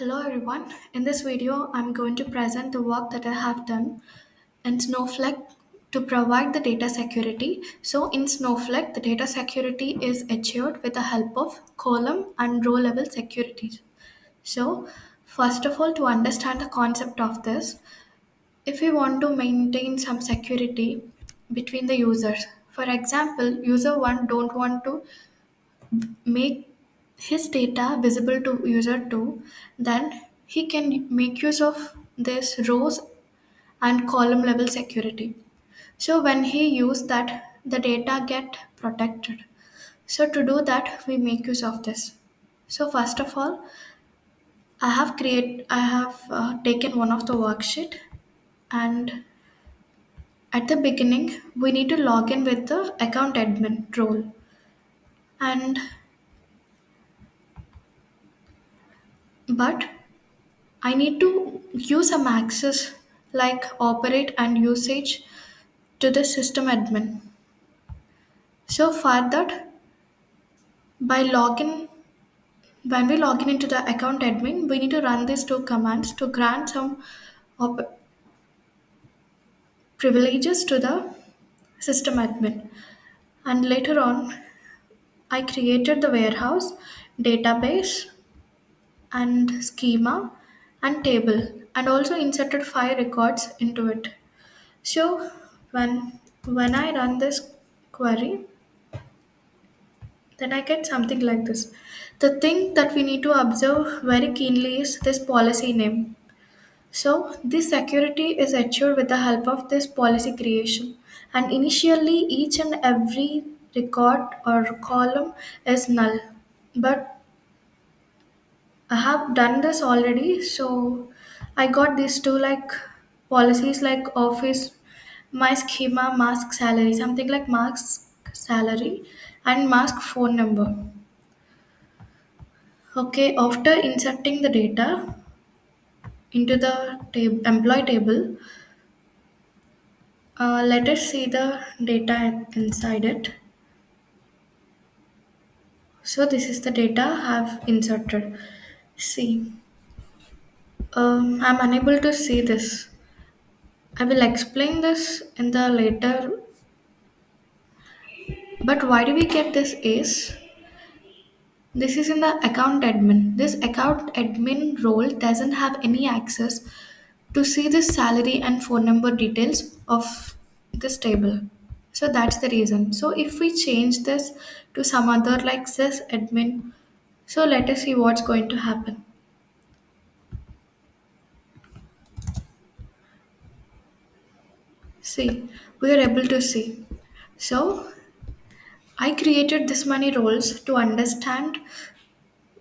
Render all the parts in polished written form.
Hello everyone. In this video, I'm going to present the work that I have done in Snowflake to provide the data security. So in Snowflake, the data security is achieved with the help of column and row level securities. So first of all, to understand the concept of this, if we want to maintain some security between the users, for example, user 1 don't want to make his data visible to user 2, then he can make use of this rows and column level security. So when he use that, the data get protected. So to do that, we make use of this. So first of all, I have taken one of the worksheet, and at the beginning we need to log in with the account admin role, and but I need to use some access like operate and usage to the system admin. So for that, by login, when we log in into the account admin, we need to run these two commands to grant some op- privileges to the system admin. And later on, I created the warehouse, database, and schema, and table, and also inserted 5 records into it. So when I run this query, then I get something like this. The thing that we need to observe very keenly is this policy name. So this security is achieved with the help of this policy creation. And initially each and every record or column is null. But I have done this already, so I got these two like policies like office, my schema, mask salary, something like mask salary and mask phone number. Okay, after inserting the data into the employee table, let us see the data inside it. So this is the data I have inserted. See, I'm unable to see this. I will explain this in the later. But why do we get this is this is in the account admin. This account admin role doesn't have any access to see the salary and phone number details of this table. So that's the reason. So if we change this to some other like sys admin, so let us see what's going to happen. See, we are able to see. So I created this many roles to understand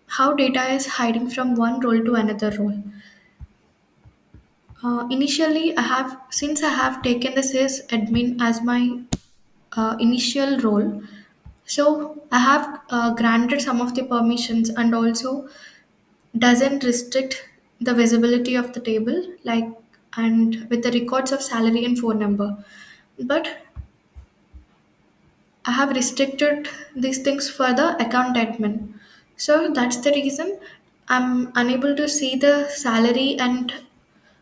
how data is hiding from one role to another role. Initially, since I have taken the sys admin as my initial role, so I have granted some of the permissions and also doesn't restrict the visibility of the table like and with the records of salary and phone number. But I have restricted these things for the account admin. So that's the reason I'm unable to see the salary and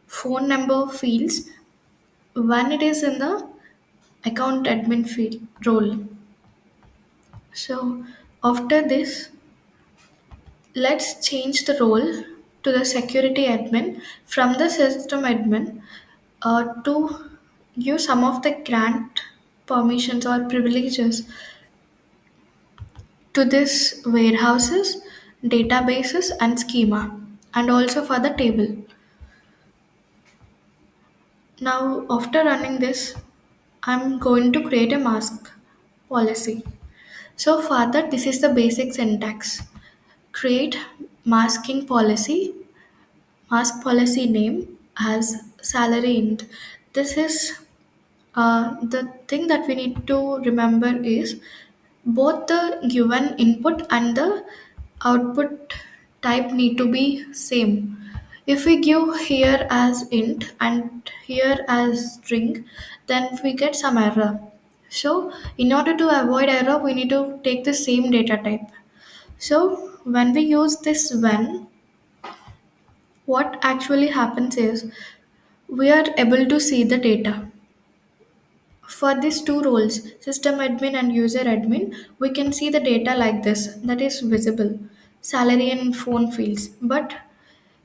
phone number fields when it is in the account admin field role. So after this, let's change the role to the security admin from the system admin to give some of the grant permissions or privileges to this warehouses, databases and schema, and also for the table. Now after running this, I'm going to create a mask policy. So for that, this is the basic syntax. Create masking policy, mask policy name as salary int. This is the thing that we need to remember is both the given input and the output type need to be same. If we give here as int and here as string, then we get some error. So in order to avoid error, we need to take the same data type. So when we use this when, what actually happens is we are able to see the data. For these two roles, system admin and user admin, we can see the data like this, that is visible, salary and phone fields. But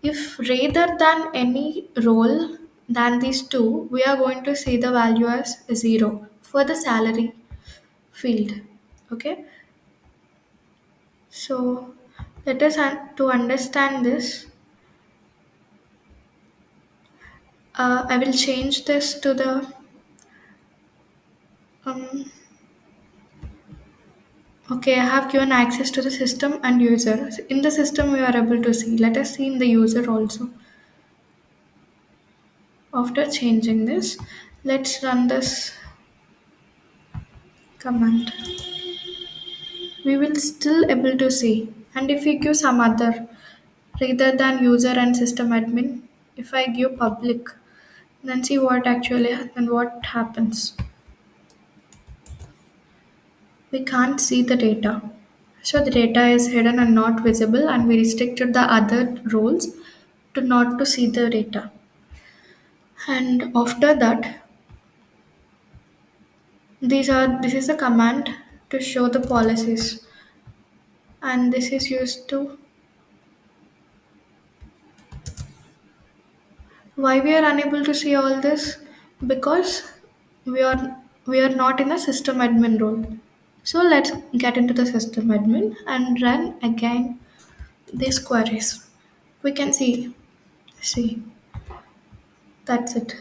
if rather than any role than these two, we are going to see the value as 0 for the salary field. Okay, so let us to understand this. I will change this to the um, okay, I have given access to the system and user. In the system, we are able to see. Let us see in the user also. After changing this, let's run this command. We will still able to see. And if we give some other rather than user and system admin, if I give public, then see what actually and what happens. We can't see the data. So the data is hidden and not visible, and we restricted the other roles to not to see the data. And after that, this is a command to show the policies, and this is used to why we are unable to see all this, because we are we are not in a system admin role. So let's get into the system admin and run again these queries. We can see that's it.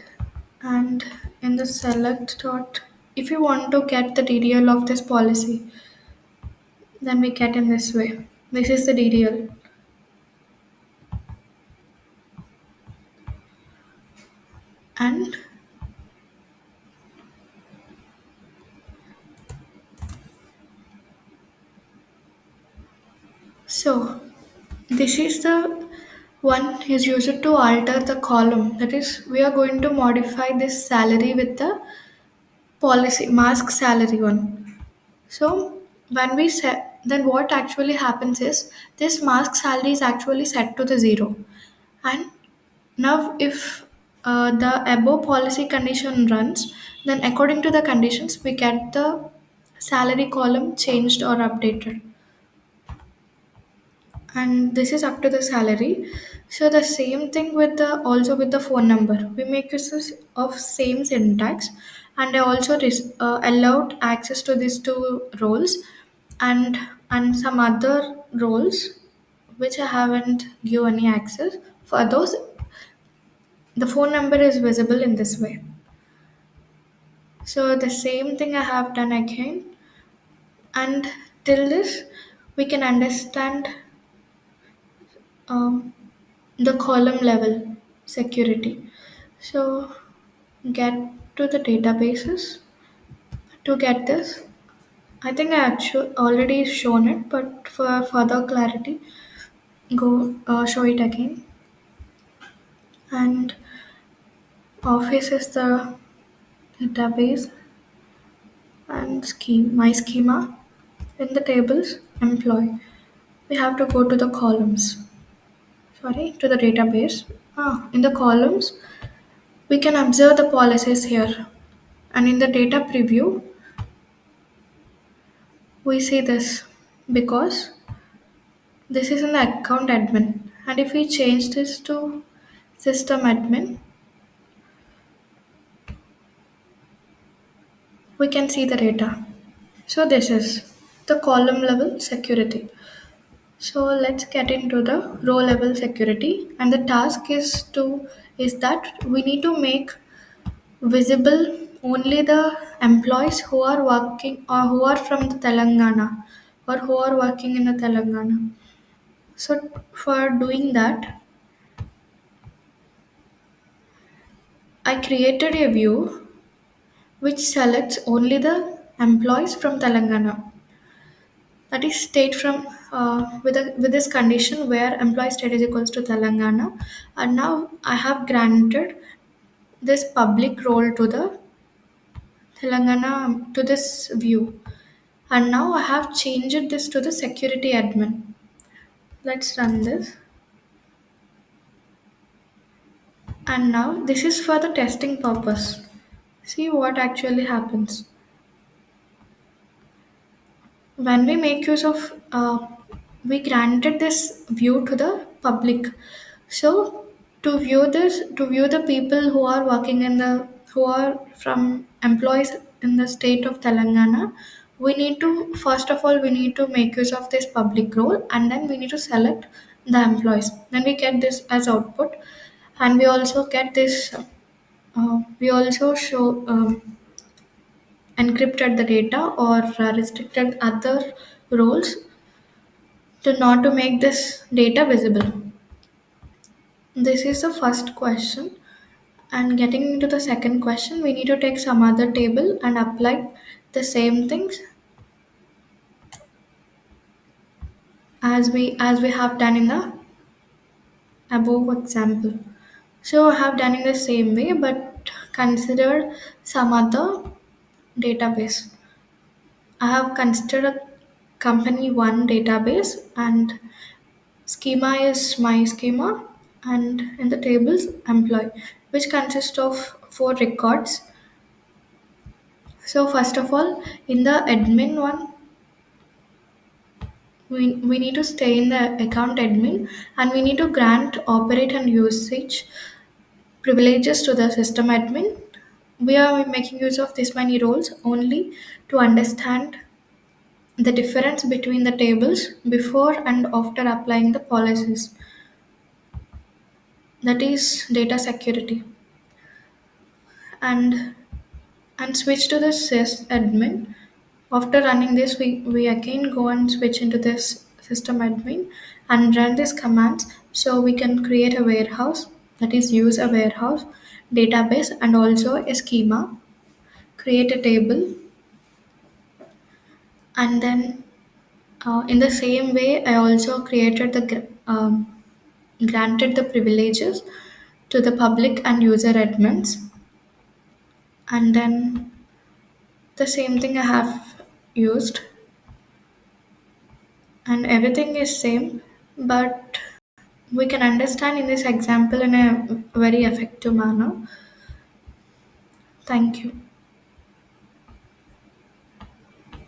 And in the select dot, if you want to get the DDL of this policy, then we get in this way. This is the DDL. And so this is the one is used to alter the column. That is, we are going to modify this salary with the policy mask salary one. So when we set, then what actually happens is this mask salary is actually set to the 0. And now if the above policy condition runs, then according to the conditions, we get the salary column changed or updated. And this is up to the salary. So the same thing with the also with the phone number, we make use of same syntax. And I also allowed access to these two roles, and some other roles which I haven't given any access. For those, the phone number is visible in this way. So the same thing I have done again. And till this we can understand um, the column level security. So get to the databases to get this. I think I actually already shown it, but for further clarity, go show it again. And office is the database and scheme my schema. In the tables, employee. We have to go to the columns. Sorry, to the database. In the columns, we can observe the policies here. And in the data preview, we see this because this is in the account admin. And if we change this to system admin, we can see the data. So this is the column level security. So let's get into the row level security. And the task is that we need to make visible only the employees who are working or who are from the Telangana or who are working in the Telangana. So for doing that, I created a view which selects only the employees from Telangana. That is state from with this condition where employee state is equals to Telangana, and now I have granted this public role to the Telangana to this view, and now I have changed this to the security admin. Let's run this. And now this is for the testing purpose. See what actually happens. When we make use of, we granted this view to the public. So to view the people who are working in the, who are from employees in the state of Telangana, we need to, first of all, we need to make use of this public role, and then we need to select the employees. Then we get this as output, and we also get this, we also show, encrypted the data or restricted other roles to not to make this data visible. This is the first question. And getting into the second question, we need to take some other table and apply the same things as we have done in the above example. So I have done in the same way, but consider some other database. I have considered a company one database, and schema is my schema, and in the tables employee, which consists of four records. So first of all, in the admin one, we need to stay in the account admin, and we need to grant operate and usage privileges to the system admin. We are making use of this many roles only to understand the difference between the tables before and after applying the policies. That is data security. And switch to the sys admin. After running this, we again go and switch into this system admin and run these commands, so we can create a warehouse, that is use a warehouse database and also a schema, create a table, and then in the same way I also created the granted the privileges to the public and user admins, and then the same thing I have used, and everything is same, but we can understand in this example in a very effective manner. Thank you.